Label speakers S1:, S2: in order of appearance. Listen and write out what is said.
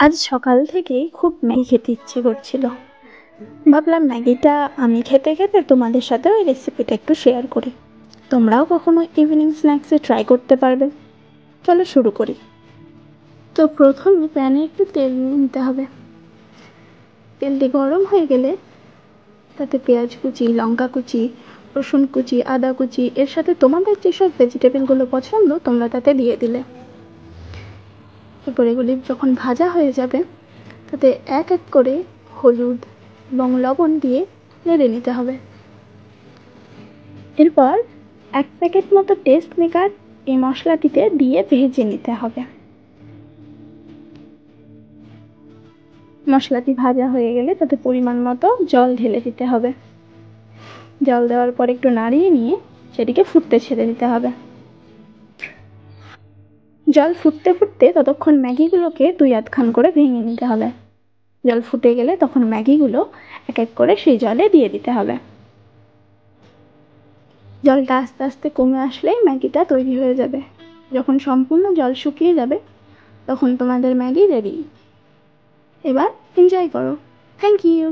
S1: আজ সকাল থেকেই খুব ম্যাগি খেতে ইচ্ছে করছিল। ভাবলাম ম্যাগিটা আমি খেতে খেতে তোমাদের সাথে ওই রেসিপিটা একটু শেয়ার করি। তোমরাও কখনো ইভিনিং স্ন্যাক্সে ট্রাই করতে পারবে। চলো শুরু করি। তো প্রথমে প্যানে একটু তেল নিতে হবে। তেলটি গরম হয়ে গেলে তাতে পেঁয়াজ কুচি, লঙ্কা কুচি, রসুন কুচি, আদা কুচি, এর সাথে তোমাদের যেসব ভেজিটেবলগুলো পছন্দ তোমরা তাতে দিয়ে দিলে। এরপর এগুলি যখন ভাজা হয়ে যাবে তাতে এক এক করে হলুদ এবং লবণ দিয়ে নেড়ে নিতে হবে। এরপর 1 প্যাকেট মতো টেস্ট মেকার এই মশলাটিতে দিয়ে ভেজে নিতে হবে। মশলাটি ভাজা হয়ে গেলে তাতে পরিমাণ মতো জল ঢেলে দিতে হবে। জল দেওয়ার পর একটু নাড়িয়ে নিয়ে সেটিকে ফুটতে ছেড়ে দিতে হবে। জল ফুটতে ফুটতে ততক্ষণ ম্যাগিগুলোকে 2-8 করে ভেঙে নিতে হবে। জল ফুটে গেলে তখন ম্যাগিগুলো এক এক করে সেই জলে দিয়ে দিতে হবে। জলটা আস্তে আস্তে কমে আসলেই ম্যাগিটা তৈরি হয়ে যাবে। যখন সম্পূর্ণ জল শুকিয়ে যাবে তখন তোমাদের ম্যাগি রেডি। এবার এনজয় করো। Thank you.